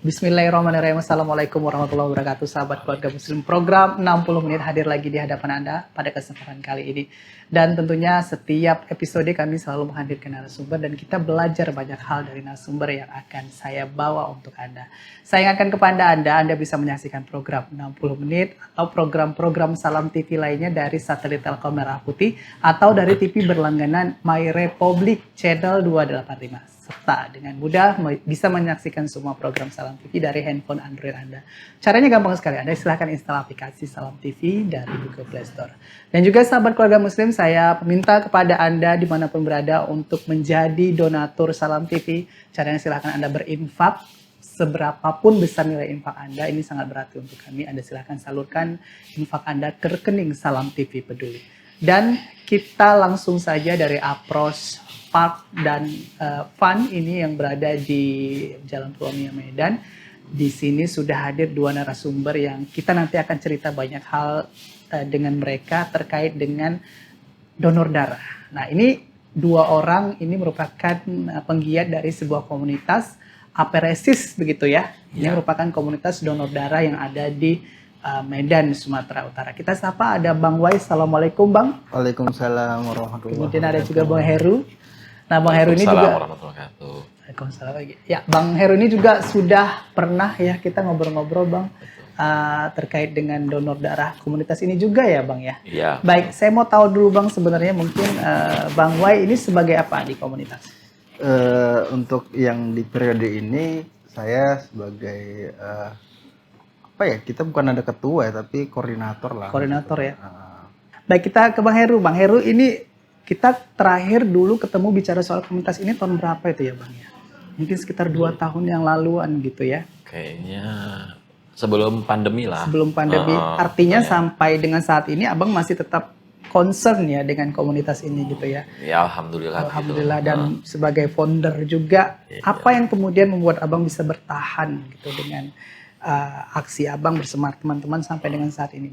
Bismillahirrahmanirrahim. Assalamualaikum warahmatullahi wabarakatuh. Sahabat keluarga muslim, program 60 menit hadir lagi di hadapan Anda pada kesempatan kali ini. Dan tentunya setiap episode kami selalu menghadirkan narasumber dan kita belajar banyak hal dari narasumber yang akan saya bawa untuk Anda. Saya ingatkan kepada Anda bisa menyaksikan program 60 menit atau program-program Salam TV lainnya dari satelit Telkom Merah Putih atau dari TV berlangganan My Republic Channel 285. Serta dengan mudah bisa menyaksikan semua program Salam TV dari handphone Android Anda. Caranya gampang sekali. Anda silahkan install aplikasi Salam TV dari Google Play Store. Dan juga sahabat keluarga muslim, saya minta kepada Anda dimanapun berada untuk menjadi donatur Salam TV. Caranya silahkan Anda berinfak. Seberapapun besar nilai infak Anda, ini sangat berarti untuk kami. Anda silahkan salurkan infak Anda ke rekening Salam TV Peduli. Dan kita langsung saja dari Apros Park dan Fun ini yang berada di Jalan Promia Medan. Di sini sudah hadir dua narasumber yang kita nanti akan cerita banyak hal dengan mereka terkait dengan donor darah. Nah, ini dua orang ini merupakan penggiat dari sebuah komunitas Aperesis begitu ya. Ini merupakan komunitas donor darah yang ada di Medan, Sumatera Utara. Kita sapa ada Bang Wai. Assalamualaikum Bang. Waalaikumsalam warahmatullahi wabarakatuh. Kemudian ada juga Bang Heru. Nah, Bang Heru ini juga Waalaikumsalam lagi. Ya, Bang Heru ini juga sudah pernah ya kita ngobrol-ngobrol Bang terkait dengan donor darah komunitas ini juga ya Bang ya. Iya. Baik, saya mau tahu dulu Bang sebenarnya mungkin Bang Wai ini sebagai apa di komunitas? Untuk yang di periode ini saya sebagai apa ya, kita bukan ada ketua ya, tapi koordinator lah. Koordinator gitu. Ya. Baik, kita ke Bang Heru. Bang Heru ini kita terakhir dulu ketemu bicara soal komunitas ini tahun berapa itu ya Bang ya? Mungkin sekitar 2 tahun yang laluan gitu ya. Kayaknya sebelum pandemi lah. Sebelum pandemi. Artinya sampai dengan saat ini Abang masih tetap concern ya dengan komunitas ini gitu ya. Ya alhamdulillah. Alhamdulillah gitu. Dan sebagai founder juga apa yang kemudian membuat Abang bisa bertahan gitu dengan aksi Abang bersama teman-teman sampai dengan saat ini?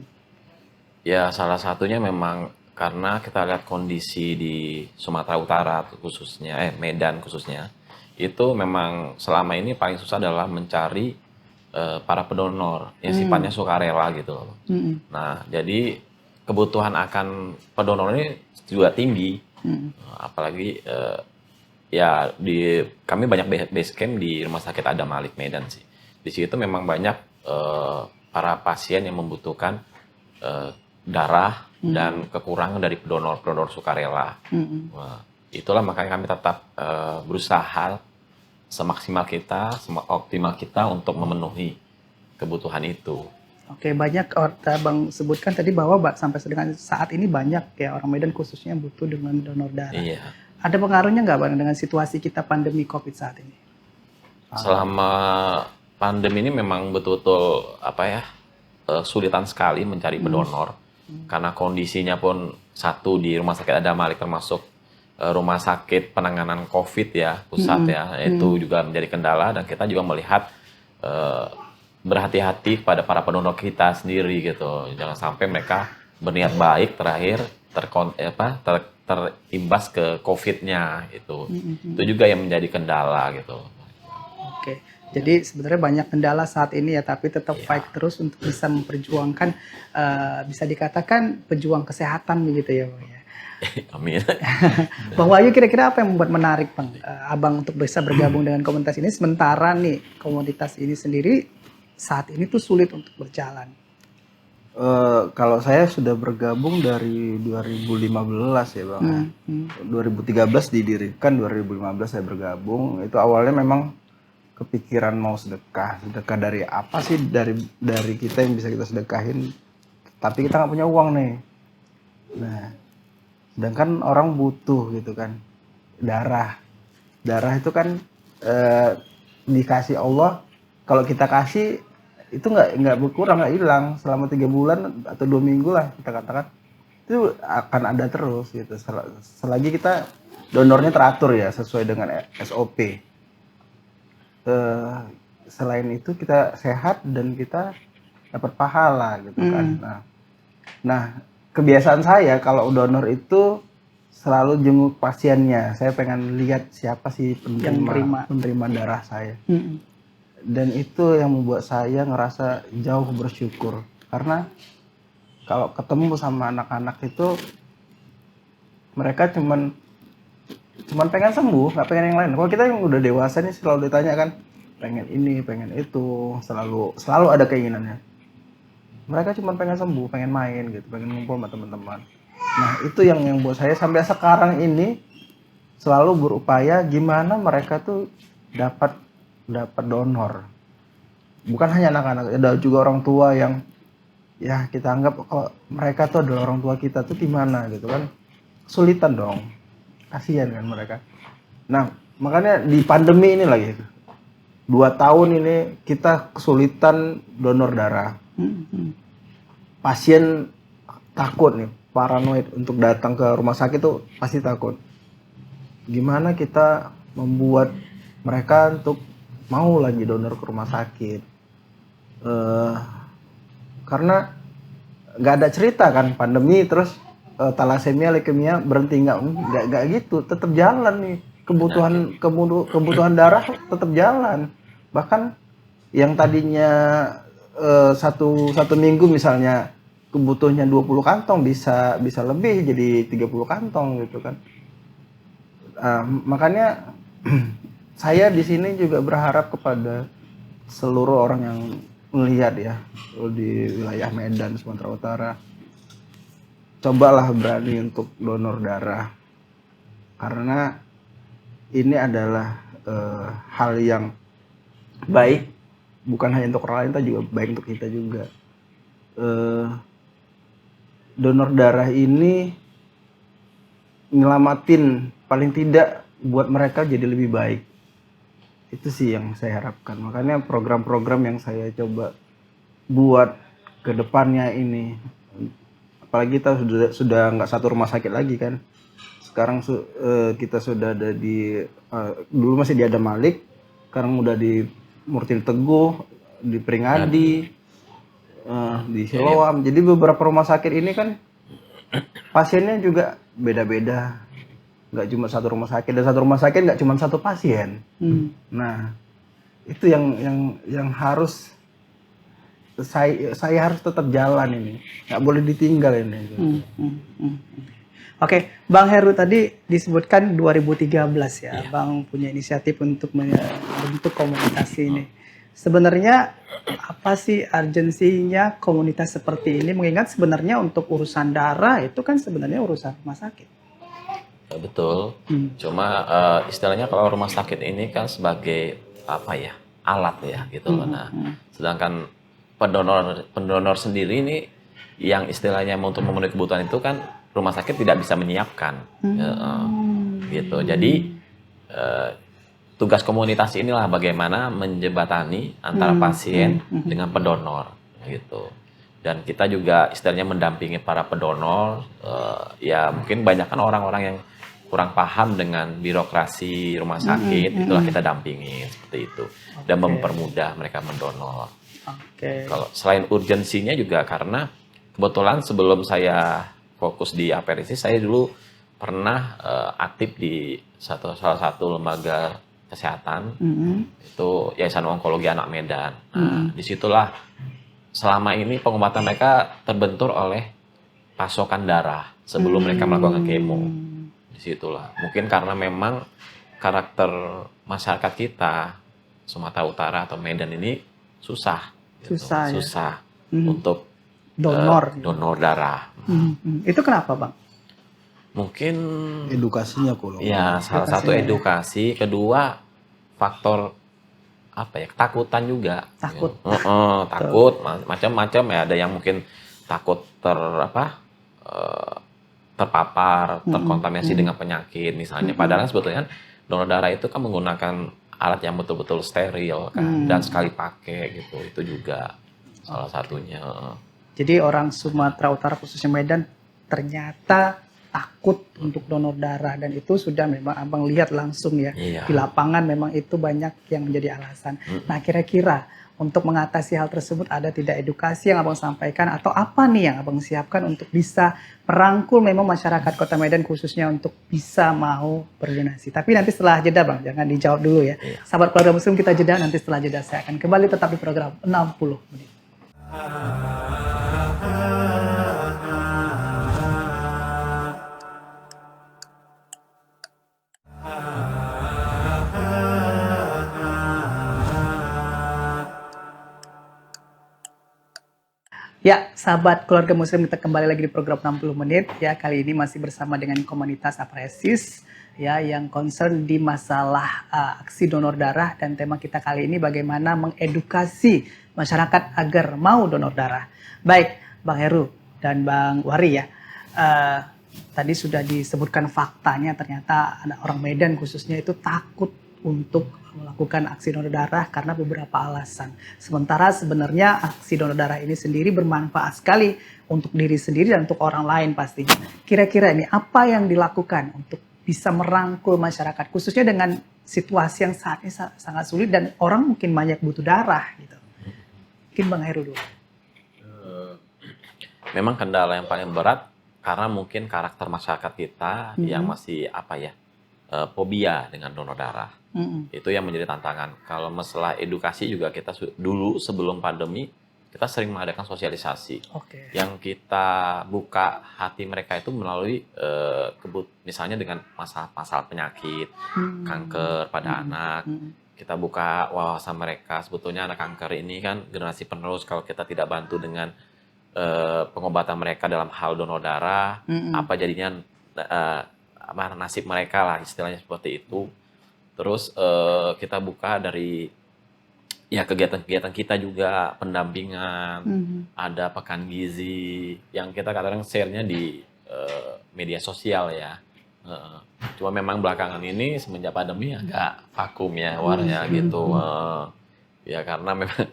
Ya salah satunya memang karena kita lihat kondisi di Sumatera Utara khususnya, Medan khususnya, itu memang selama ini paling susah adalah mencari para pendonor yang sifatnya sukarela gitu loh. Nah, jadi kebutuhan akan pendonor ini juga tinggi, apalagi ya kami banyak base camp di Rumah Sakit Adam Malik Medan sih. Di situ memang banyak para pasien yang membutuhkan darah dan kekurangan dari pendonor sukarela. Nah, itulah makanya kami tetap berusaha semaksimal kita, seoptimal kita untuk memenuhi kebutuhan itu. Oke, banyak Bang sebutkan tadi bahwa sampai dengan saat ini banyak ya orang Medan khususnya butuh dengan donor darah. Iya. Ada pengaruhnya nggak Bang dengan situasi kita pandemi COVID saat ini? Selama pandemi ini memang betul-betul sulitan sekali mencari pendonor. Karena kondisinya pun satu di Rumah Sakit Adam Malik termasuk rumah sakit penanganan COVID ya pusat ya, itu juga menjadi kendala dan kita juga melihat berhati-hati pada para pendonor kita sendiri gitu, jangan sampai mereka berniat baik terakhir terimbas ke COVID-nya itu juga yang menjadi kendala gitu. Oke. Jadi sebenarnya banyak kendala saat ini ya, tapi tetap fight terus untuk bisa memperjuangkan, bisa dikatakan pejuang kesehatan begitu ya Bang ya. Amin. Bang Wahyu, kira-kira apa yang membuat menarik Bang Abang untuk bisa bergabung dengan komunitas ini, sementara nih komunitas ini sendiri saat ini tuh sulit untuk berjalan? Kalau saya sudah bergabung dari 2015 ya Bang. 2013 didirikan, 2015 saya bergabung. Itu awalnya memang kepikiran mau sedekah dari apa sih, dari kita yang bisa kita sedekahin, tapi kita nggak punya uang nih. Nah, sedangkan orang butuh gitu kan, darah itu kan dikasih Allah, kalau kita kasih itu nggak berkurang, nggak hilang selama 3 bulan atau 2 minggu lah kita katakan, itu akan ada terus gitu selagi kita donornya teratur ya sesuai dengan SOP. Selain itu kita sehat dan kita dapat pahala gitu kan. Nah, kebiasaan saya kalau donor itu selalu jenguk pasiennya. Saya pengen lihat siapa sih penerima darah saya. Dan itu yang membuat saya ngerasa jauh bersyukur. Karena kalau ketemu sama anak-anak itu mereka cuman pengen sembuh, nggak pengen yang lain. Kalau kita yang udah dewasa nih selalu ditanya kan, pengen ini, pengen itu, selalu ada keinginannya. Mereka cuma pengen sembuh, pengen main gitu, pengen ngumpul sama teman-teman. Nah itu yang buat saya sampai sekarang ini selalu berupaya gimana mereka tuh dapat donor. Bukan hanya anak-anak, ada juga orang tua yang ya kita anggap kalau mereka tuh adalah orang tua kita tuh gimana gitu kan, kesulitan dong, kasihan kan mereka. Nah makanya di pandemi ini lagi 2 tahun ini kita kesulitan donor darah. Pasien takut nih, paranoid untuk datang ke rumah sakit tuh pasti takut. Gimana kita membuat mereka untuk mau lagi donor ke rumah sakit? Karena nggak ada cerita kan pandemi terus talasemia, leukemia berhenti, nggak gitu, tetap jalan nih, kebutuhan darah tetap jalan. Bahkan yang tadinya satu minggu misalnya kebutuhannya 20 kantong bisa lebih jadi 30 kantong gitu kan. Makanya saya di sini juga berharap kepada seluruh orang yang melihat ya di wilayah Medan, Sumatera Utara, cobalah berani untuk donor darah, karena ini adalah hal yang baik, bukan hanya untuk orang lain, tapi juga baik untuk kita juga. Donor darah ini nyelamatin, paling tidak buat mereka jadi lebih baik. Itu sih yang saya harapkan. Makanya program-program yang saya coba buat ke depannya ini, apalagi kita sudah nggak satu rumah sakit lagi kan. Sekarang kita sudah ada di dulu masih di Adam Malik, sekarang udah di Murti Teguh, di Peringadi, di Siloam. Jadi beberapa rumah sakit ini kan pasiennya juga beda-beda. Nggak cuma satu rumah sakit, dan satu rumah sakit nggak cuma satu pasien. Nah itu yang harus saya harus tetap jalan ini, nggak boleh ditinggal ini. Oke, Bang Heru tadi disebutkan 2013 ya, Bang punya inisiatif untuk membentuk komunitas ini. Sebenarnya apa sih urgensinya komunitas seperti ini? Mengingat sebenarnya untuk urusan darah itu kan sebenarnya urusan rumah sakit. Betul. Cuma istilahnya kalau rumah sakit ini kan sebagai apa ya, alat ya gitu loh. Nah, sedangkan pendonor sendiri ini yang istilahnya untuk memenuhi kebutuhan itu kan rumah sakit tidak bisa menyiapkan. Gitu. Jadi tugas komunitas inilah bagaimana menjembatani antara pasien dengan pendonor gitu. Dan kita juga istilahnya mendampingi para pendonor, ya mungkin banyak kan orang-orang yang kurang paham dengan birokrasi rumah sakit, itulah kita dampingi seperti itu, dan mempermudah mereka mendonor. Kalau selain urgensinya juga karena kebetulan sebelum saya fokus di Aperesis, saya dulu pernah aktif di salah satu lembaga kesehatan, itu Yayasan Onkologi Anak Medan. Nah, disitulah selama ini pengobatan mereka terbentur oleh pasokan darah sebelum mereka melakukan kemo. Disitulah mungkin karena memang karakter masyarakat kita Sumatera Utara atau Medan ini susah untuk donor darah. Itu kenapa, Bang? Mungkin edukasinya kalau ya salah satu edukasi, kedua faktor apa ya, ketakutan juga. Takut. Takut macam-macam ya, ada yang mungkin takut terpapar, terkontaminasi dengan penyakit misalnya. Padahal sebetulnya donor darah itu kan menggunakan alat yang betul-betul steril kan, dan sekali pakai gitu. Itu juga salah satunya. Jadi orang Sumatera Utara khususnya Medan ternyata takut untuk donor darah, dan itu sudah memang abang lihat langsung ya Iya. di lapangan, memang itu banyak yang menjadi alasan. Nah, kira-kira untuk mengatasi hal tersebut ada tidak edukasi yang abang sampaikan, atau apa nih yang abang siapkan untuk bisa merangkul memang masyarakat Kota Medan khususnya untuk bisa mau berdonasi? Tapi nanti setelah jeda bang, jangan dijawab dulu ya. Iya. Sahabat Keluarga Muslim, kita jeda, nanti setelah jeda saya akan kembali tetap di program 60 menit. Ya, sahabat Keluarga Muslim, kita kembali lagi di program 60 menit. Ya, kali ini masih bersama dengan komunitas Apresis ya yang concern di masalah aksi donor darah, dan tema kita kali ini bagaimana mengedukasi masyarakat agar mau donor darah. Baik, Bang Heru dan Bang Wari ya. Tadi sudah disebutkan faktanya, ternyata ada orang Medan khususnya itu takut untuk melakukan aksi donor darah karena beberapa alasan. Sementara sebenarnya aksi donor darah ini sendiri bermanfaat sekali untuk diri sendiri dan untuk orang lain pastinya. Kira-kira ini apa yang dilakukan untuk bisa merangkul masyarakat khususnya dengan situasi yang saat ini sangat sulit dan orang mungkin banyak butuh darah gitu. Mungkin Bang Heru dulu. Memang kendala yang paling berat karena mungkin karakter masyarakat kita yang masih fobia dengan donor darah. Itu yang menjadi tantangan. Kalau masalah edukasi juga kita dulu sebelum pandemi kita sering mengadakan sosialisasi. Yang kita buka hati mereka itu melalui misalnya dengan masalah penyakit, kanker pada anak. Kita buka wawasan mereka, sebetulnya anak kanker ini kan generasi penerus, kalau kita tidak bantu dengan pengobatan mereka dalam hal donor darah, apa jadinya nasib mereka lah, istilahnya seperti itu. Terus kita buka dari ya kegiatan-kegiatan kita juga, pendampingan, ada pekan gizi yang kita kadang share-nya di media sosial ya. Cuma memang belakangan ini semenjak pandemi agak vakum ya warnya gitu. Ya karena memang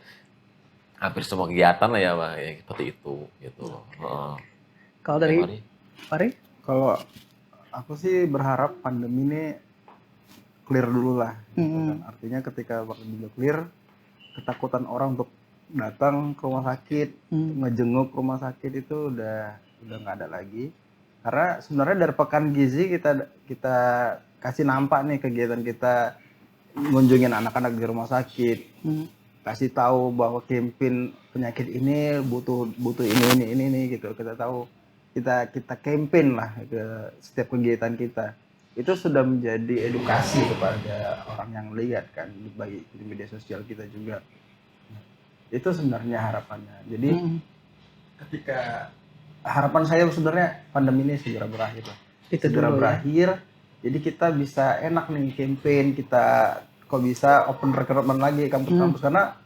hampir semua kegiatan lah ya, Pak, ya, seperti itu gitu. Kalau dari Wari? Kalau aku sih berharap pandemi ini clear dulu lah. Gitu kan. Artinya ketika pandemi clear, ketakutan orang untuk datang ke rumah sakit, ngejenguk rumah sakit itu udah nggak ada lagi. Karena sebenarnya dari pekan gizi kita kasih nampak nih kegiatan kita ngunjungin anak-anak di rumah sakit, kasih tahu bahwa campaign penyakit ini butuh ini gitu. Kita tahu, kita campaign lah ke setiap kegiatan kita. Itu sudah menjadi edukasi kepada orang yang lihat kan, bagi di media sosial kita juga. Itu sebenarnya harapannya. Jadi ketika harapan saya sebenarnya pandemi ini segera berakhir lah. Segera berakhir. Jadi kita bisa enak nih campaign, kita kok bisa open recruitment lagi kampus-kampus, karena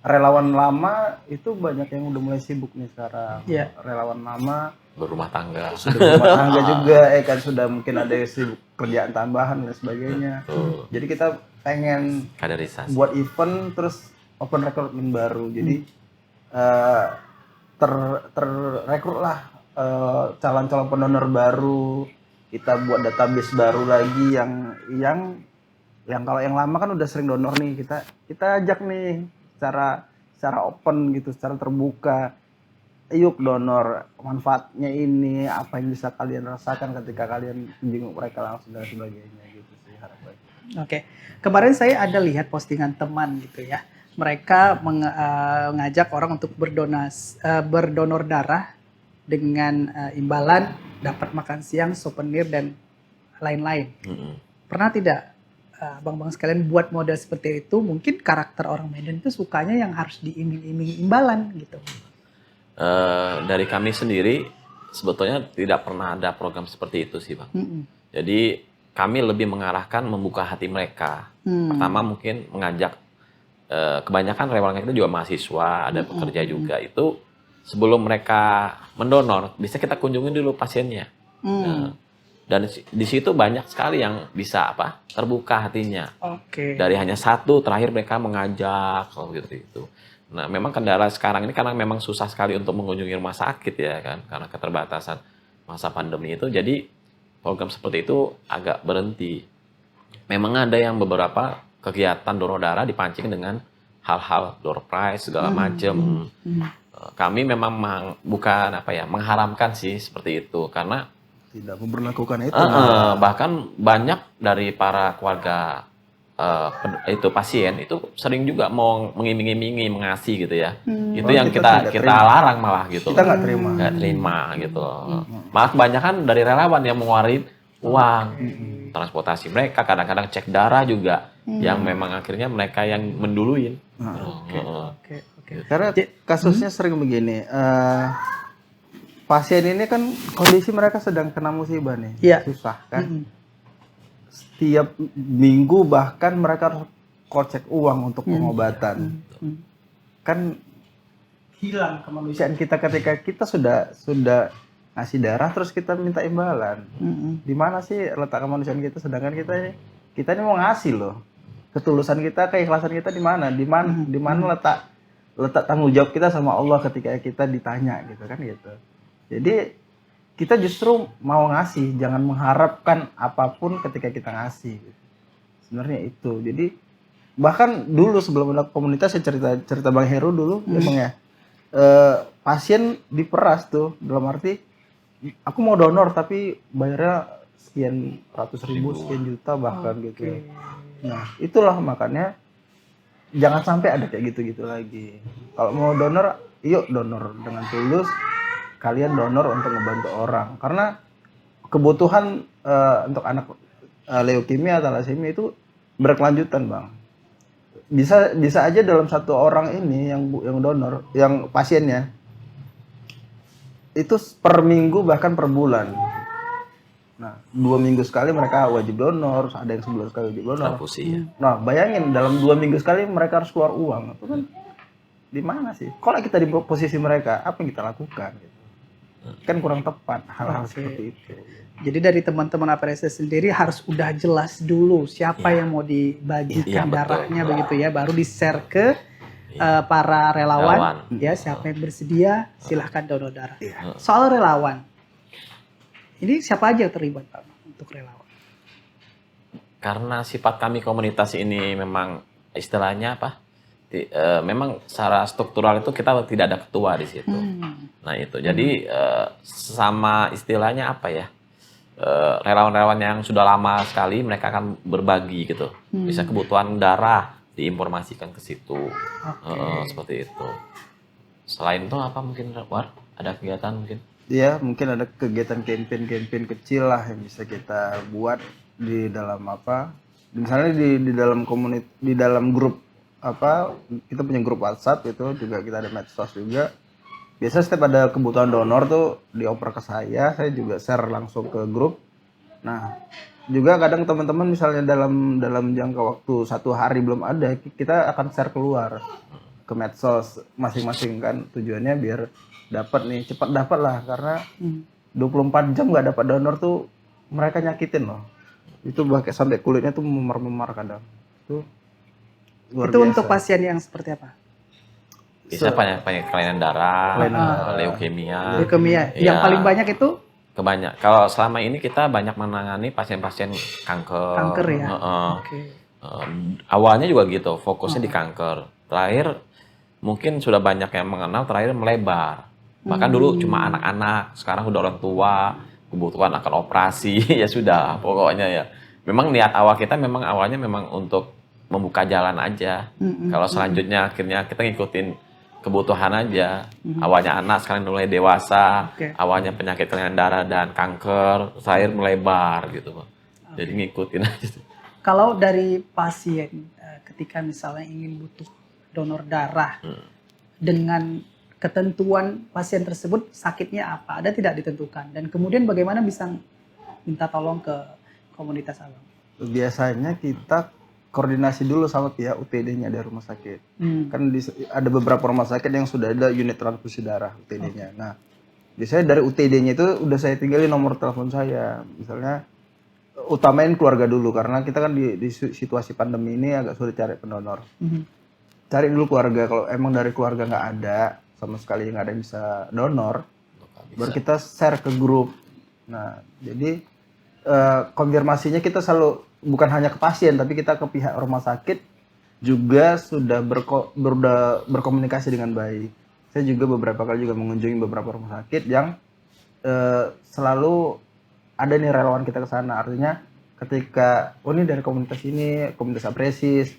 relawan lama itu banyak yang udah mulai sibuk nih sekarang. Relawan lama berumah tangga, sudah berumah tangga juga, kan sudah mungkin ada yang sibuk kerjaan tambahan dan sebagainya. Jadi kita pengen kaderisasi, buat event terus open recruitment baru. Jadi terrekrut lah calon-calon pendonor baru. Kita buat database baru lagi yang kalau yang lama kan udah sering donor nih, kita ajak nih secara open gitu, secara terbuka. Yuk donor, manfaatnya ini, apa yang bisa kalian rasakan ketika kalian menjenguk mereka langsung dan sebagainya gitu sih harapannya. Kemarin saya ada lihat postingan teman gitu ya. Mereka mengajak orang untuk berdonor darah dengan imbalan dapat makan siang, souvenir dan lain-lain. Pernah tidak bang-bang sekalian buat model seperti itu? Mungkin karakter orang Medan itu sukanya yang harus diiming-imingi imbalan gitu. Dari kami sendiri sebetulnya tidak pernah ada program seperti itu sih, Bang. Jadi kami lebih mengarahkan membuka hati mereka. Pertama mungkin mengajak, kebanyakan relawan kita juga mahasiswa, ada pekerja juga, itu sebelum mereka mendonor bisa kita kunjungi dulu pasiennya. Dan di situ banyak sekali yang bisa terbuka hatinya. Dari hanya satu, terakhir mereka mengajak gitu. Nah, memang kendala sekarang ini karena memang susah sekali untuk mengunjungi rumah sakit ya kan, karena keterbatasan masa pandemi itu. Jadi program seperti itu agak berhenti. Memang ada yang beberapa kegiatan donor darah dipancing dengan hal-hal door prize segala macam. Kami memang bukan mengharamkan sih seperti itu, karena Tidak memperlakukan itu. bahkan banyak dari para keluarga itu pasien itu sering juga mau mengiming-imingi, mengasih gitu ya. Itu Malah yang kita kita tidak terima. larang malah gitu. Kita nggak terima. Nggak terima gitu. Malah kebanyakan dari relawan yang mengeluarin uang, transportasi mereka, kadang-kadang cek darah juga, yang memang akhirnya mereka yang menduluin. Oke. Karena kasusnya sering begini. Pasien ini kan kondisi mereka sedang kena musibah nih, Iya. susah kan. Setiap minggu bahkan mereka harus kocek uang untuk pengobatan. Kan hilang kemanusiaan kita ketika kita sudah ngasih darah terus kita minta imbalan. Di mana sih letak kemanusiaan kita, sedangkan kita ini mau ngasih loh. Ketulusan kita, keikhlasan kita di mana? Di mana letak tanggung jawab kita sama Allah ketika kita ditanya gitu kan gitu. Jadi kita justru mau ngasih, jangan mengharapkan apapun ketika kita ngasih. Sebenarnya itu. Jadi bahkan dulu sebelum ada komunitas, saya cerita Bang Heru dulu, emang ya pasien diperas tuh, dalam arti aku mau donor tapi bayarnya sekian ratus ribu, sekian juta bahkan gitu. Nah itulah makanya jangan sampai ada kayak gitu-gitu lagi. Kalau mau donor, yuk donor dengan tulus. Kalian donor untuk membantu orang, karena kebutuhan untuk anak leukemia atau thalassemia itu berkelanjutan, Bang. Bisa aja dalam satu orang ini yang donor, yang pasiennya itu per minggu bahkan per bulan. Nah, 2 minggu sekali mereka wajib donor, ada yang sebulan sekali wajib donor. Transfusi ya. Nah, bayangin dalam 2 minggu sekali mereka harus keluar uang. Itu kan di mana sih? Kalau kita di posisi mereka, apa yang kita lakukan? Gitu. Kan kurang tepat hal-hal seperti itu. Jadi dari teman-teman APRS sendiri harus udah jelas dulu siapa yang mau dibagikan darahnya begitu ya, baru di-share ke para relawan. Ya, siapa yang bersedia silahkan donor darah. Soal relawan, ini siapa aja yang terlibat Pak untuk relawan? Karena sifat kami komunitas ini memang istilahnya memang secara struktural itu kita tidak ada ketua di situ. Nah itu, jadi sama istilahnya relawan-relawan yang sudah lama sekali mereka akan berbagi gitu. Bisa kebutuhan darah diinformasikan ke situ, seperti itu. Selain itu apa mungkin ada kegiatan mungkin? Iya, mungkin ada kegiatan campaign kecil lah yang bisa kita buat di dalam misalnya di dalam di dalam grup kita punya grup WhatsApp itu juga, kita ada medsos juga. Biasa setiap ada kebutuhan donor tuh dioper ke saya juga share langsung ke grup. Nah, juga kadang teman-teman misalnya dalam jangka waktu 1 hari belum ada, kita akan share keluar ke medsos masing-masing kan, tujuannya biar cepat dapat lah, karena 24 jam nggak dapat donor tuh mereka nyakitin loh. Itu bahkan sampai kulitnya tuh memar-memar kadang. Itu untuk pasien yang seperti apa? Bisa banyak kelainan darah, leukemia. Yang paling banyak itu? Kalau selama ini kita banyak menangani pasien-pasien kanker. Ya. Awalnya juga gitu, fokusnya di kanker. Terakhir mungkin sudah banyak yang mengenal, terakhir melebar. Bahkan dulu cuma anak-anak, sekarang udah orang tua, kebutuhan akan operasi, ya sudah pokoknya ya. Memang niat awal kita awalnya untuk membuka jalan aja. Kalau selanjutnya akhirnya kita ngikutin kebutuhan aja. Awalnya anak, sekarang mulai dewasa. Awalnya penyakit kelainan darah dan kanker, terakhir melebar gitu. Jadi ngikutin aja. Kalau dari pasien ketika misalnya ingin butuh donor darah, dengan ketentuan pasien tersebut sakitnya apa, ada tidak ditentukan, dan kemudian bagaimana bisa minta tolong ke komunitas Abang? Biasanya kita koordinasi dulu sama pihak UTD-nya dari rumah sakit. Kan ada beberapa rumah sakit yang sudah ada unit transfusi darah UTD-nya. Nah, biasanya dari UTD-nya itu udah saya tinggalin nomor telepon saya. Misalnya utamain keluarga dulu, karena kita kan di situasi pandemi ini agak sulit cari pendonor. Cari dulu keluarga, kalau emang dari keluarga nggak ada sama sekali, nggak ada yang bisa donor, baru kita share ke grup. Nah, jadi konfirmasinya kita selalu bukan hanya ke pasien, tapi kita ke pihak rumah sakit juga sudah berkomunikasi dengan baik. Saya juga beberapa kali juga mengunjungi beberapa rumah sakit yang selalu ada nih relawan kita ke sana. Artinya ketika ini dari komunitas Apresis,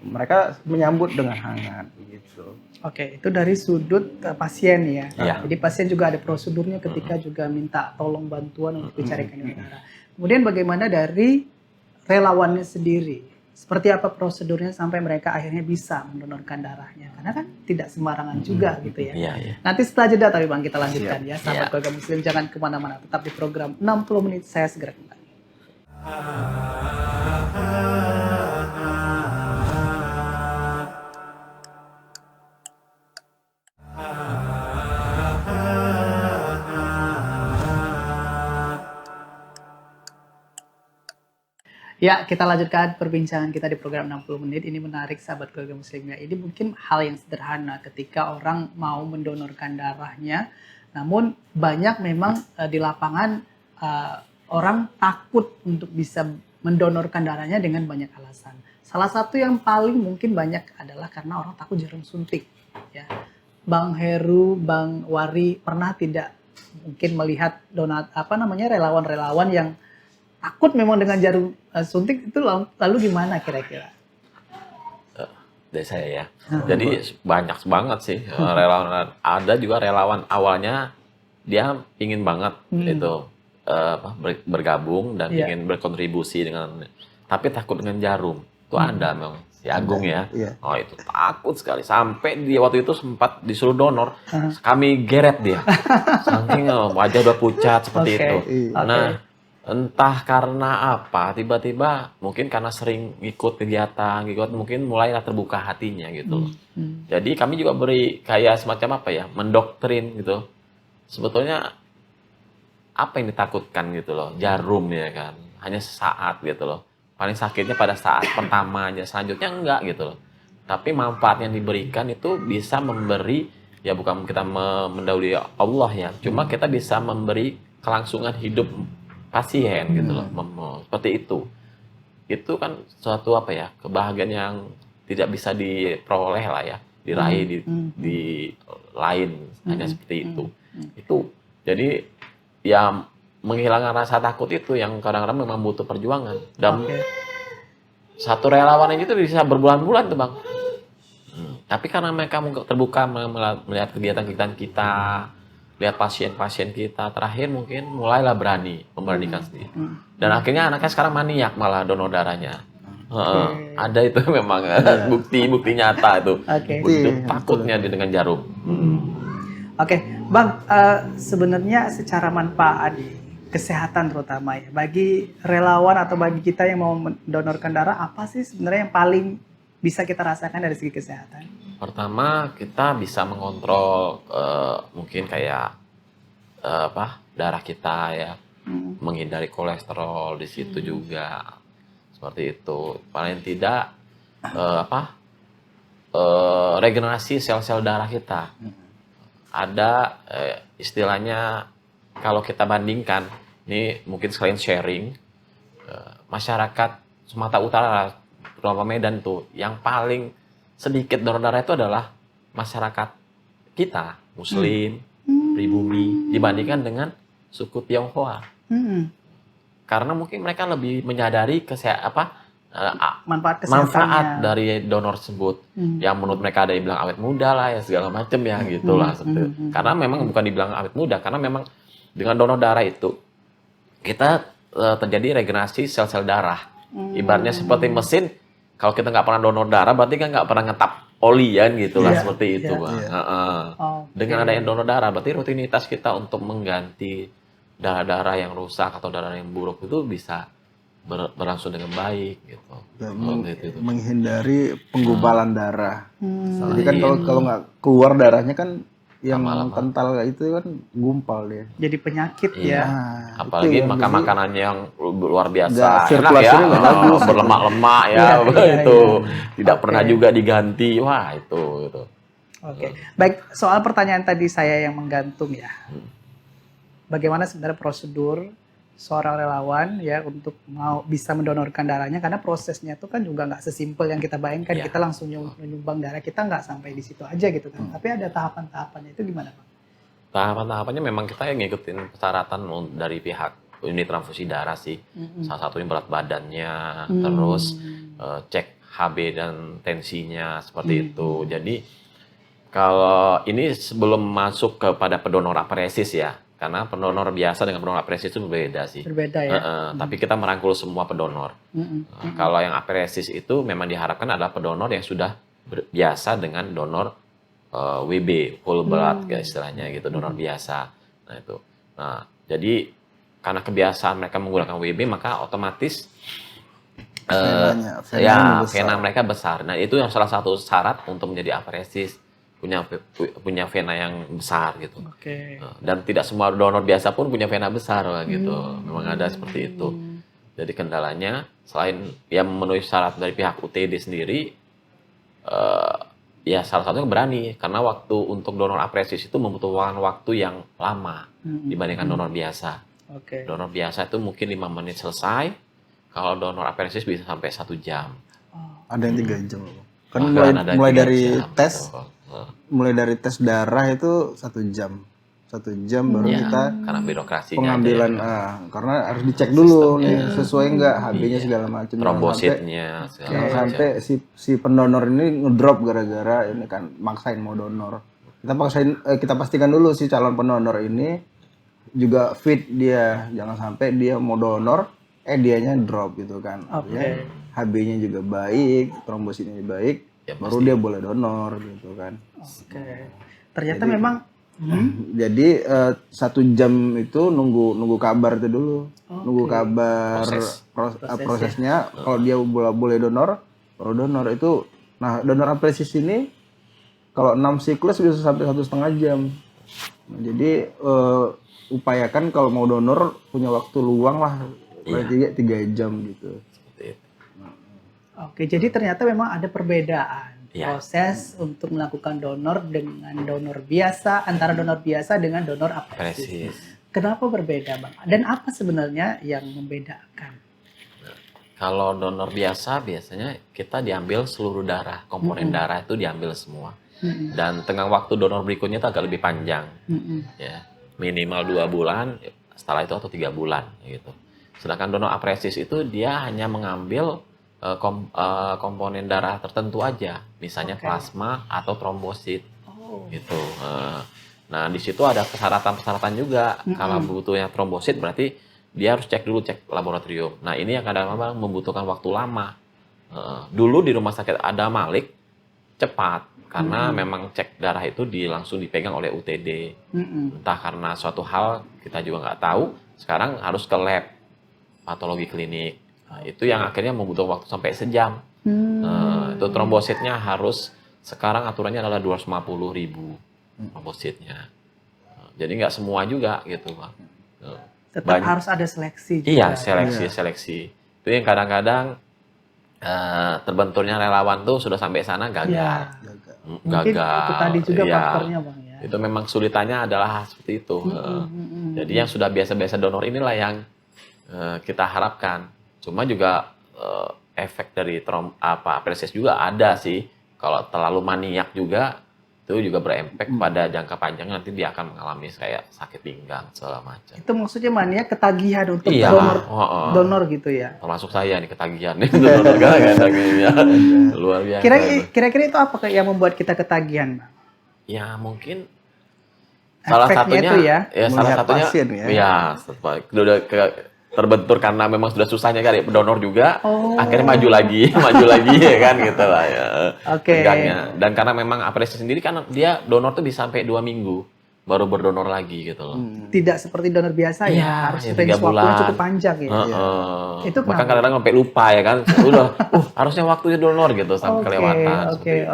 mereka menyambut dengan hangat gitu. Oke, itu dari sudut pasien ya. Iya. Jadi pasien juga ada prosedurnya ketika juga minta tolong bantuan untuk dicarikan darah. Kemudian bagaimana dari relawannya sendiri? Seperti apa prosedurnya sampai mereka akhirnya bisa mendonorkan darahnya? Karena kan tidak sembarangan juga gitu ya. Iya, iya. Nanti setelah jeda tapi Bang kita lanjutkan ya. Sahabat Iya. keluarga muslim jangan kemana-mana. Tetap di program 60 menit saya segera kembali. Ya, kita lanjutkan perbincangan kita di program 60 menit. Ini menarik sahabat keluarga muslimnya. Ini mungkin hal yang sederhana ketika orang mau mendonorkan darahnya. Namun banyak memang di lapangan orang takut untuk bisa mendonorkan darahnya dengan banyak alasan. Salah satu yang paling mungkin banyak adalah karena orang takut jarum suntik. Ya. Bang Heru, Bang Wari pernah tidak mungkin melihat relawan-relawan yang takut memang dengan jarum suntik itu lalu gimana kira-kira? Dari saya ya. Jadi banyak banget sih relawan. Ada juga relawan awalnya dia ingin banget itu bergabung dan ingin berkontribusi dengan, tapi takut dengan jarum. Itu ada memang si Agung ya. Iya. Oh itu takut sekali sampai dia waktu itu sempat disuruh donor. Kami geret dia. Saking wajah udah pucat seperti itu. Nah, entah karena apa, tiba-tiba mungkin karena sering ikut kegiatan, mungkin mulailah terbuka hatinya gitu. Jadi kami juga beri kayak semacam apa ya, mendoktrin gitu. Sebetulnya apa yang ditakutkan gitu loh, jarum ya kan, hanya sesaat gitu loh. Paling sakitnya pada saat pertama aja, selanjutnya enggak gitu loh. Tapi manfaat yang diberikan itu bisa memberi, ya bukan kita mendahului Allah ya, cuma kita bisa memberi kelangsungan hidup pasien gitu loh, seperti itu. Itu kan suatu apa ya, kebahagiaan yang tidak bisa diperoleh lah ya, diraih di lain, hanya seperti itu. Itu jadi ya menghilangkan rasa takut itu yang kadang-kadang memang butuh perjuangan. Dan satu relawan itu bisa berbulan-bulan tuh Bang. Tapi karena mereka terbuka melihat kegiatan-kegiatan kita, lihat pasien-pasien kita, terakhir mungkin mulailah memberanikan sendiri. Dan akhirnya anaknya sekarang maniak malah donor darahnya. Ada itu memang bukti nyata itu. Begitu takutnya dengan jarum. Bang, sebenarnya secara manfaat kesehatan terutama ya, bagi relawan atau bagi kita yang mau mendonorkan darah, apa sih sebenarnya yang paling bisa kita rasakan dari segi kesehatan? Pertama, kita bisa mengontrol mungkin kayak darah kita ya, menghindari kolesterol di situ juga, seperti itu. Paling tidak regenerasi sel-sel darah kita. Ada istilahnya kalau kita bandingkan, ini mungkin sekalian sharing, masyarakat Sumatera Utara, terutama Medan tuh, yang paling sedikit donor darah itu adalah masyarakat kita, Muslim, pribumi, dibandingkan dengan suku Tionghoa. Karena mungkin mereka lebih menyadari manfaat dari donor tersebut. Yang menurut mereka ada yang bilang awet muda lah, ya segala macam ya gitulah. Karena memang bukan dibilang awet muda, karena memang dengan donor darah itu kita terjadi regenerasi sel-sel darah. Ibaratnya seperti mesin. Kalau kita nggak pernah donor darah, berarti kan nggak pernah ngetap oli kan gitulah, seperti itu, Bang. Dengan adanya donor darah, berarti rutinitas kita untuk mengganti darah-darah yang rusak atau darah yang buruk itu bisa berlangsung dengan baik gitu. Menghindari penggumpalan darah. Jadi kan kalau nggak keluar darahnya kan yang kental itu kan gumpal dia. Jadi penyakit ya. Apalagi makanan yang luar biasa, enak ya, berlemak-lemak ya, itu tidak pernah juga diganti. Wah itu. Baik, soal pertanyaan tadi saya yang menggantung ya. Bagaimana sebenarnya prosedur seorang relawan ya untuk mau bisa mendonorkan darahnya, karena prosesnya itu kan juga nggak sesimpel yang kita bayangkan. Iya. Kita langsung nyumbang darah, kita nggak sampai di situ aja gitu kan. Tapi ada tahapan-tahapannya, itu gimana Bang? Tahapan-tahapannya memang kita yang ngikutin persyaratan dari pihak unit transfusi darah sih. Salah satunya berat badannya, terus cek HB dan tensinya seperti itu. Jadi kalau ini sebelum masuk kepada pendonor apresis ya, karena pendonor biasa dengan pendonor apresis itu berbeda sih. Berbeda ya. Tapi kita merangkul semua pendonor. Kalau yang apresis itu memang diharapkan adalah pendonor yang sudah biasa dengan donor WB, whole blood kayak istilahnya gitu, donor biasa. Nah itu. Nah jadi karena kebiasaan mereka menggunakan WB, maka otomatis vena mereka besar. Nah itu yang salah satu syarat untuk menjadi apresis, punya vena yang besar gitu. Dan tidak semua donor biasa pun punya vena besar gitu. Memang ada seperti itu. Jadi kendalanya selain yang memenuhi syarat dari pihak UTD sendiri, ya salah satunya berani, karena waktu untuk donor apresis itu membutuhkan waktu yang lama dibandingkan donor biasa. Donor biasa itu mungkin 5 menit selesai, kalau donor apresis bisa sampai 1 jam. Ada yang 3 jam. Kan mulai dari tes, mulai dari tes darah itu 1 jam. 1 jam baru kita karena birokrasinya pengambilan karena harus dicek dulu nih sesuai nggak HB-nya segala macam, trombositnya sampai si pendonor ini ngedrop gara-gara ini kan maksain mau donor. Kita pastikan dulu si calon pendonor ini juga fit, dia jangan sampai dia mau donor dianya drop gitu kan. Ya, HB-nya juga baik, trombositnya baik, ya, baru dia boleh donor gitu kan. Ternyata memang jadi 1 jam itu nunggu kabar itu dulu, nunggu kabar prosesnya. Kalau dia boleh donor, baru donor itu. Nah donor apresis ini kalau 6 siklus bisa sampai 1,5 jam. Nah, jadi upayakan kalau mau donor punya waktu luang lah, 3 jam gitu. Jadi ternyata memang ada perbedaan proses untuk melakukan donor dengan donor biasa, antara donor biasa dengan donor apresis. Kenapa berbeda Bang? Dan apa sebenarnya yang membedakan? Kalau donor biasa biasanya kita diambil seluruh darah, komponen darah itu diambil semua. Dan tengah waktu donor berikutnya itu agak lebih panjang. Ya, minimal 2 bulan, setelah itu atau 3 bulan gitu. Sedangkan donor apresis itu dia hanya mengambil komponen darah tertentu aja, misalnya plasma atau trombosit, gitu. Nah di situ ada persyaratan juga. Kalau butuhnya trombosit berarti dia harus cek laboratorium. Nah ini yang kadang-kadang membutuhkan waktu lama. Dulu di rumah sakit Adam Malik cepat, karena memang cek darah itu langsung dipegang oleh UTD. Entah karena suatu hal kita juga nggak tahu. Sekarang harus ke lab patologi klinik. Nah, itu yang akhirnya membutuhkan waktu sampai sejam. Itu trombositnya harus, sekarang aturannya adalah 250.000 trombositnya. Jadi nggak semua juga gitu Bang. Tetap harus ada seleksi juga. Iya, seleksi. Itu yang kadang-kadang terbenturnya relawan tuh sudah sampai sana gagal. Mungkin itu tadi juga faktornya Bang ya. Itu memang kesulitannya adalah seperti itu. Jadi yang sudah biasa-biasa donor inilah yang kita harapkan. Cuma juga efek dari apresis juga ada sih. Kalau terlalu maniak juga, itu juga berefek pada jangka panjang, nanti dia akan mengalami kayak sakit pinggang segala macam. Itu maksudnya maniak, ketagihan untuk donor gitu ya? Termasuk saya nih ketagihan nih donor katagihannya luar biasa. Kira-kira itu apa yang membuat kita ketagihan Bang? Ya mungkin salah satunya itu ya salah satunya pasien, terbentur karena memang sudah susahnya kali donor juga, akhirnya maju lagi ya kan gitu lah ya. Dan karena memang apresis sendiri kan dia donor tuh bisa sampai 2 minggu baru berdonor lagi gitu loh. Tidak seperti donor biasa ya, harus 3 bulan cukup panjang ya. Itu bahkan kadang-kadang sampai lupa ya kan, udah harusnya waktunya donor gitu sampai kelewatan. Oke.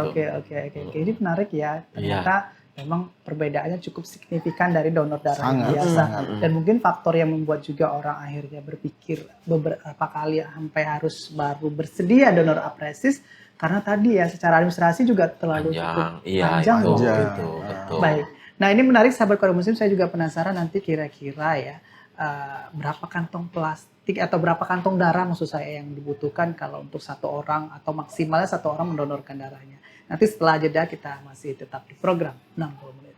Ini menarik ya, ternyata memang perbedaannya cukup signifikan dari donor darah biasa. Dan mungkin faktor yang membuat juga orang akhirnya berpikir beberapa kali sampai harus baru bersedia donor apresis, karena tadi ya secara administrasi juga terlalu cukup panjang. Betul. Baik. Nah ini menarik sahabat Keluarga Muslim, saya juga penasaran nanti kira-kira ya berapa kantong plastik atau berapa kantong darah maksud saya yang dibutuhkan kalau untuk satu orang atau maksimalnya satu orang mendonorkan darahnya. Nanti setelah jeda kita masih tetap di program 60 menit.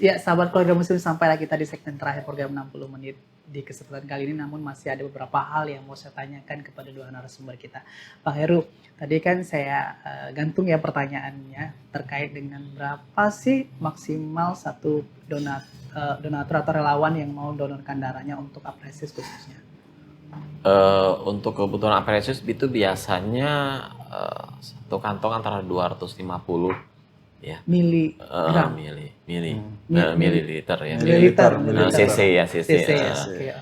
Ya, sahabat keluarga muslim, sampailah kita di segmen terakhir program 60 menit di kesempatan kali ini. Namun masih ada beberapa hal yang mau saya tanyakan kepada dua narasumber kita. Pak Heru, tadi kan saya gantung ya pertanyaannya terkait dengan berapa sih maksimal satu donatur atau relawan yang mau donorkan darahnya untuk Apresis khususnya. Untuk kebutuhan Apresis itu biasanya satu kantong antara 250 ya. Miligram. Mililiter ya. Mililiter. CC ya, CC.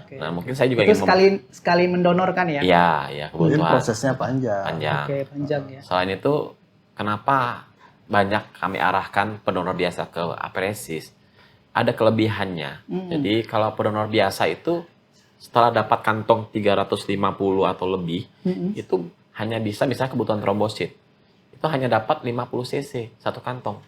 Oke. Nah, mungkin saya juga itu ingin sekali mendonorkan ya? Ya, Mungkin kebutuhan prosesnya panjang. Oke, panjang ya. Selain itu, kenapa banyak kami arahkan pendonor biasa ke Apresis? Ada kelebihannya. Jadi kalau pendonor biasa itu setelah dapat kantong 350 atau lebih, itu hanya bisa misalnya kebutuhan trombosit. Itu hanya dapat 50 cc satu kantong.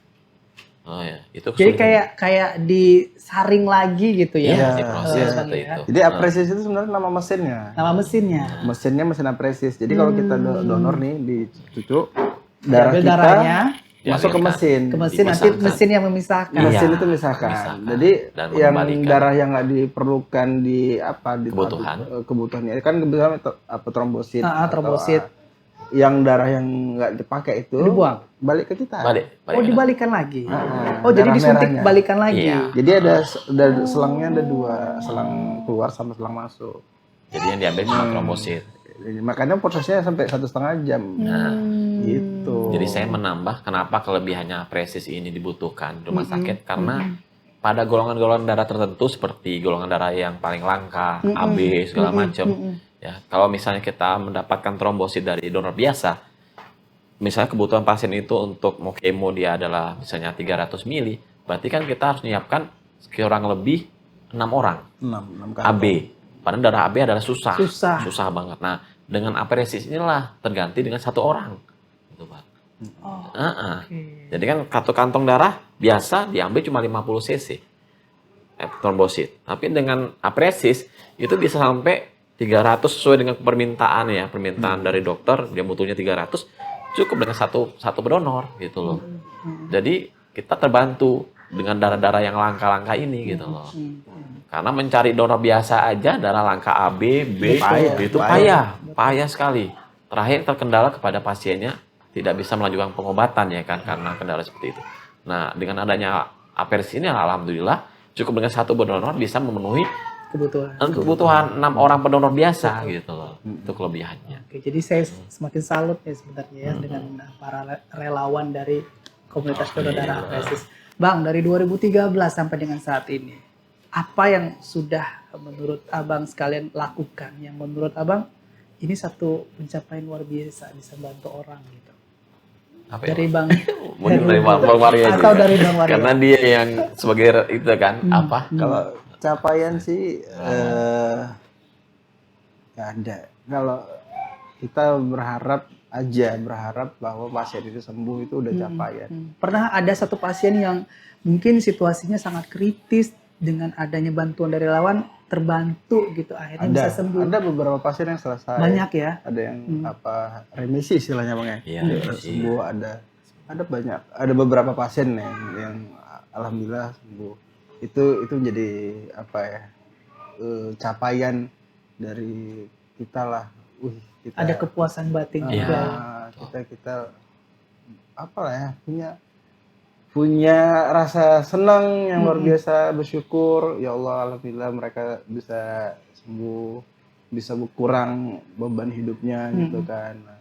Oh ya, itu jadi kayak disaring lagi gitu ya. Iya, diproses seperti ya. itu. Jadi Apresis itu sebenarnya nama mesinnya. Nama mesinnya. Mesinnya mesin Apresis. Jadi kalau kita donor nih di cucu Diambil kita darahnya masuk ke mesin. ke mesin, nanti mesin yang memisahkan. Mesin Iya, itu misalkan. memisahkan. Jadi Dan yang mengembalikan. darah yang nggak diperlukan di Kebutuhan. kebutuhannya kan kebetulan trombosit. Trombosit. Atau, yang darah yang nggak dipakai itu Dibuang. balik ke kita. Dibalikan lagi. Darah Jadi disuntik merahnya. balikan lagi. Iya. Jadi ada selangnya ada dua, selang keluar sama selang masuk. Jadi yang diambil cuma trombosit. Jadi, makanya prosesnya sampai 1,5 jam. Nah, Gitu. jadi saya menambah kenapa kelebihannya Apresis ini dibutuhkan di rumah sakit karena pada golongan-golongan darah tertentu seperti golongan darah yang paling langka, AB segala macam. Ya, kalau misalnya kita mendapatkan trombosit dari donor biasa, misalnya kebutuhan pasien itu untuk mau kemo dia adalah misalnya 300 mili, berarti kan kita harus menyiapkan kurang lebih 6 orang 6 AB. Padahal darah AB adalah susah banget. Nah, dengan Apresis inilah terganti dengan 1 orang. Gitu, Pak. Jadi kan satu kantong darah biasa diambil cuma 50 cc trombosit. Tapi dengan Apresis itu bisa sampai 300 sesuai dengan permintaan dari dokter, dia butuhnya 300, cukup dengan satu pendonor gitu loh. Jadi kita terbantu dengan darah-darah yang langka-langka ini gitu loh. Karena mencari donor biasa aja darah langka AB, B itu payah sekali. Terakhir terkendala kepada pasiennya tidak bisa melanjutkan pengobatan ya kan karena kendala seperti itu. Nah, dengan adanya Apresis ini alhamdulillah cukup dengan satu pendonor bisa memenuhi kebutuhan 6 orang pendonor biasa gitu loh. Itu kelebihannya. Oke, jadi saya semakin salut ya sebenarnya ya dengan para relawan dari komunitas donor darah Apresis. Bang, dari 2013 sampai dengan saat ini, apa yang sudah menurut Abang sekalian lakukan yang menurut Abang ini satu pencapaian luar biasa bisa bantu orang gitu? Apa dari ya? Bang Mungkin dari Bang Maria atau dari Bang Maria. Karena dia yang sebagai itu kan apa? Kalau capaian sih nggak ada. Kalau kita berharap bahwa pasien itu sembuh itu udah capaian. Pernah ada satu pasien yang mungkin situasinya sangat kritis, dengan adanya bantuan dari relawan terbantu gitu akhirnya bisa sembuh. Ada beberapa pasien yang selesai. Banyak ya. Ada yang remisi istilahnya Bang ya. Iya, sembuh ada banyak. Ada beberapa pasien yang alhamdulillah sembuh. Itu menjadi capaian dari kita lah. Kita ada kepuasan batin juga. Kita punya rasa senang yang luar biasa, bersyukur ya Allah alhamdulillah mereka bisa sembuh, bisa berkurang beban hidupnya gitu kan. Nah,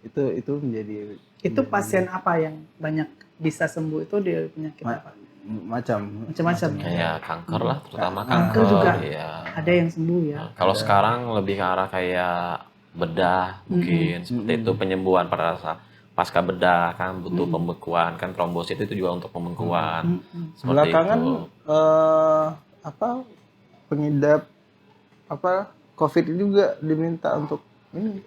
itu menjadi pasien apa yang banyak bisa sembuh itu dia penyakit apa? Macam-macam kayak kanker lah, terutama kanker juga ya. Ada yang sembuh ya. Nah, kalau sekarang lebih ke arah kayak bedah mungkin seperti itu, penyembuhan pada pasca bedah kan butuh pembekuan kan, trombosit itu juga untuk pembekuan. Belakangan pengidap apa COVID juga diminta untuk ini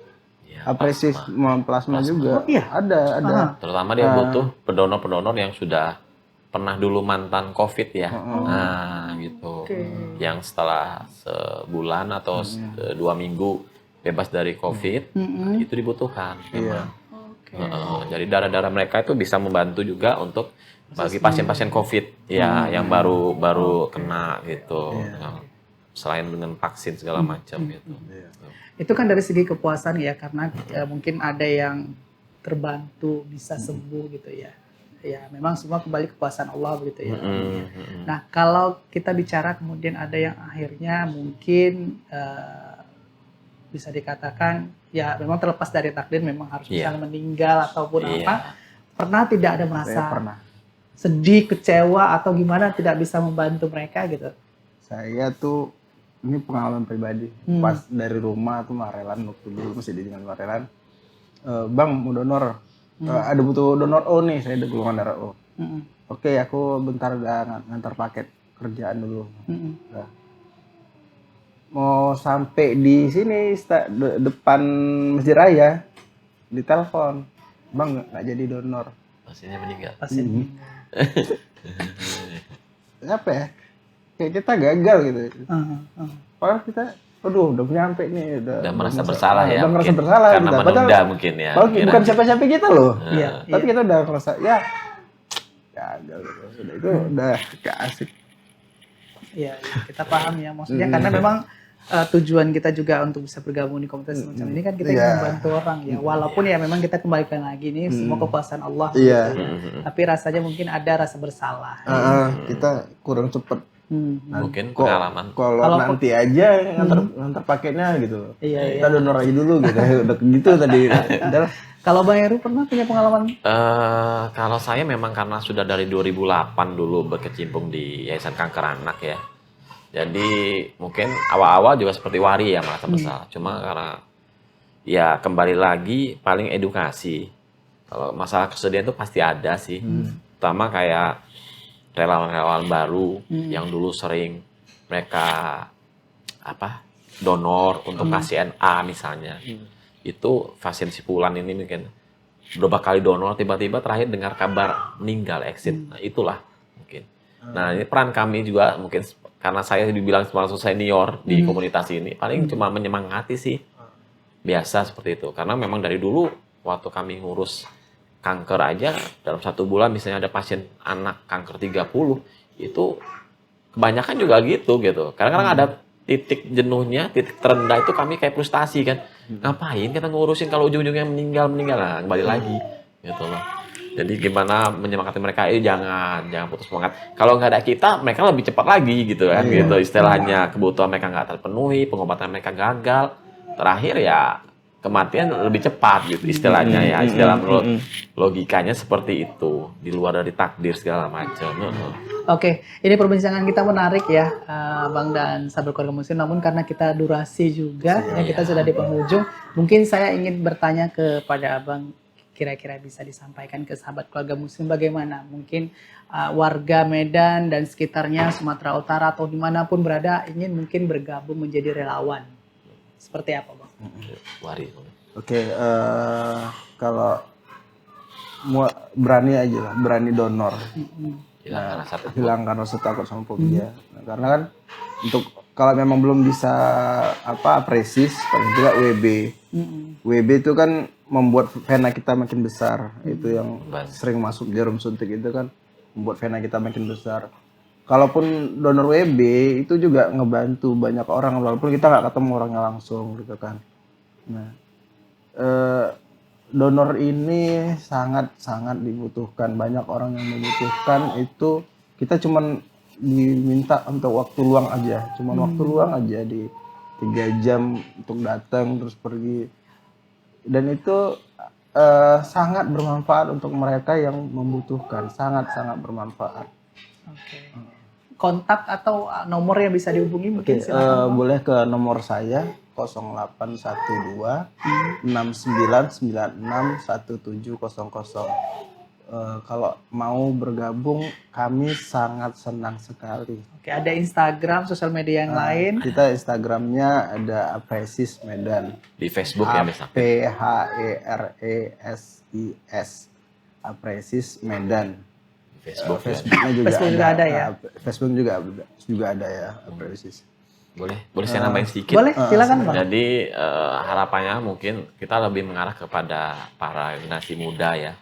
Ya, apresiasi plasma juga. Oh, iya? Ada. Aha. terutama dia butuh pendonor-pendonor yang sudah pernah dulu mantan COVID ya. Nah, gitu. Oke. Yang setelah sebulan atau 2 minggu bebas dari COVID, itu dibutuhkan. Iya. Oke. Jadi darah-darah mereka itu bisa membantu juga untuk bagi pasien-pasien COVID ya yang baru kena gitu. Nah, selain dengan vaksin segala macam gitu. Itu kan dari segi kepuasan ya, karena mungkin ada yang terbantu bisa sembuh gitu ya. Ya memang semua kembali kepuasan Allah begitu ya. Nah kalau kita bicara kemudian ada yang akhirnya mungkin bisa dikatakan ya memang terlepas dari takdir, memang harus misalnya meninggal ataupun apa, pernah tidak ada merasa Saya pernah. sedih, kecewa atau gimana tidak bisa membantu mereka gitu? Saya tuh ini pengalaman pribadi. Pas dari rumah tuh Marelan, waktu dulu masih di dengan Marelan. Bang mau donor. Ada butuh donor O nih, saya ada golongan darah O. Oke, aku bentar udah ngantar paket kerjaan dulu. Nah, mau sampai di sini depan Masjid Raya, ditelepon, Bang nggak jadi donor. Pasiennya meninggal. Pasien. Apa ya? Kayak kita gagal gitu. Padahal kita, aduh udah nyampe nih, Udah merasa bersalah ya. Udah merasa mungkin. bersalah Karena kita. menunda mungkin ya. Padahal bukan siapa-siapa kita loh. Iya. Tapi kita udah merasa ya gagal gitu. Sudah itu udah gak asik. Iya, kita paham ya maksudnya karena memang tujuan kita juga untuk bisa bergabung di komunitas semacam ini kan kita ingin membantu orang ya, walaupun ya memang kita kembalikan lagi nih semua kekuasaan Allah gitu ya. Tapi rasanya mungkin ada rasa bersalah. Kita kurang cepet. Mungkin pengalaman. Kalau nanti aja ngantar paketnya gitu. Iya, Kita donor aja dulu gitu. Udah gitu tadi. Kalau Bang Heru pernah punya pengalaman? Kalau saya memang karena sudah dari 2008 dulu berkecimpung di Yayasan Kanker Anak ya. Jadi mungkin awal-awal juga seperti Wari ya merasa bersalah. Cuma karena ya kembali lagi paling edukasi. Kalau masalah kesedihan itu pasti ada sih. Terutama kayak relawan-relawan baru yang dulu sering mereka donor untuk pasien A misalnya. Itu pasien si Fulan ini mungkin berapa kali donor tiba-tiba terakhir dengar kabar meninggal exit. Nah, itulah mungkin. Nah, ini peran kami juga mungkin karena saya dibilang termasuk senior di komunitas ini, paling cuma menyemangati sih. Biasa seperti itu. Karena memang dari dulu waktu kami ngurus kanker aja dalam 1 bulan misalnya ada pasien anak kanker 30, itu kebanyakan juga gitu. Kadang-kadang ada titik jenuhnya, titik terendah itu kami kayak frustasi kan. Ngapain kita ngurusin kalau ujung-ujungnya meninggal. Nah, kembali lagi gitu loh. Jadi gimana menyemangati mereka, jangan putus semangat. Kalau nggak ada kita, mereka lebih cepat lagi gitu kan, gitu istilahnya. Kebutuhan mereka nggak terpenuhi, pengobatan mereka gagal. Terakhir ya kematian lebih cepat gitu istilahnya ya. Istilah menurut logikanya seperti itu. Di luar dari takdir segala macam. Oke, ini perbincangan kita menarik ya, Bang dan sahabat keluarga muslim. Namun karena kita durasi juga, ya kita sudah di penghujung. Mungkin saya ingin bertanya kepada Abang, kira-kira bisa disampaikan ke sahabat keluarga muslim bagaimana? Mungkin warga Medan dan sekitarnya, Sumatera Utara atau dimanapun berada, ingin mungkin bergabung menjadi relawan. Seperti apa, Bang? Wari. Oke, kalau berani aja lah, berani donor. Hilangkan rasa takut sama fobia. Nah, karena kan untuk kalau memang belum bisa apresis, paling tidak WB. WB itu kan membuat vena kita makin besar. Itu yang sering masuk jarum suntik itu kan membuat vena kita makin besar. Kalaupun donor WB itu juga ngebantu banyak orang walaupun kita nggak ketemu orangnya langsung gitu kan. Nah, donor ini sangat dibutuhkan, banyak orang yang membutuhkan. Itu kita cuman diminta untuk waktu luang aja, waktu luang aja di 3 jam untuk datang terus pergi, dan itu sangat bermanfaat untuk mereka yang membutuhkan, sangat bermanfaat. Oke. Kontak atau nomor yang bisa dihubungi mungkin silakan. Boleh ke nomor saya 0812 6996 1700. kalau mau bergabung kami sangat senang sekali. Oke, ada Instagram, sosial media yang lain. Kita Instagramnya ada Apresis Medan. Di Facebook ya misalnya. Apresis Apresis Medan. Di Facebook, ya. Facebooknya juga Facebook juga ada ya? Facebook juga ada ya Apresis. Boleh saya nambahin sedikit. Boleh, silakan Bang. Jadi harapannya mungkin kita lebih mengarah kepada para generasi muda ya.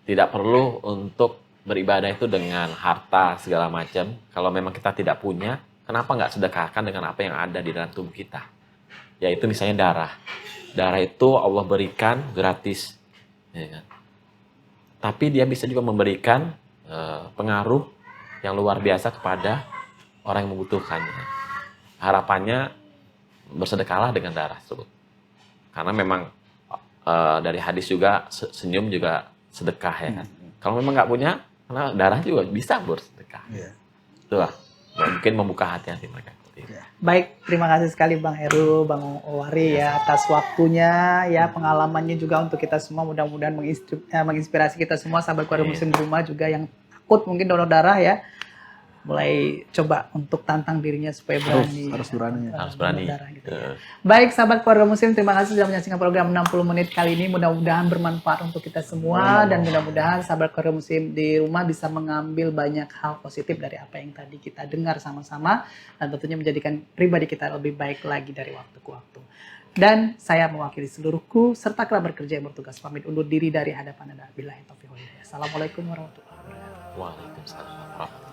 Tidak perlu untuk beribadah itu dengan harta segala macam. Kalau memang kita tidak punya, kenapa nggak sedekahkan dengan apa yang ada di dalam tubuh kita? Yaitu misalnya darah. Darah itu Allah berikan gratis. Ya kan? Tapi dia bisa juga memberikan pengaruh yang luar biasa kepada orang yang membutuhkannya. Harapannya bersedekahlah dengan darah tersebut. Karena memang dari hadis juga senyum juga sedekah ya kan. Kalau memang nggak punya, karena darah juga bisa bersedekah. Itulah mungkin membuka hati mereka. Baik, terima kasih sekali Bang Heru, Bang Owari ya atas waktunya ya, pengalamannya juga untuk kita semua, mudah-mudahan menginspirasi kita semua sahabat keluarga muslim di rumah juga yang takut mungkin donor darah ya. Mulai coba untuk tantang dirinya supaya berani. Harus berani. Harus berani. Gitu ya. Baik sahabat keluarga muslim, terima kasih sudah menyaksikan program 60 menit kali ini. Mudah-mudahan bermanfaat untuk kita semua dan mudah-mudahan sahabat keluarga muslim di rumah bisa mengambil banyak hal positif dari apa yang tadi kita dengar sama-sama dan tentunya menjadikan pribadi kita lebih baik lagi dari waktu ke waktu. Dan saya mewakili seluruhku serta kerabat kerja yang bertugas pamit undur diri dari hadapan Anda. Billahi taufiq wal hidayah. Assalamualaikum warahmatullahi wabarakatuh. Waalaikumsalam warahmatullahi wabarakatuh.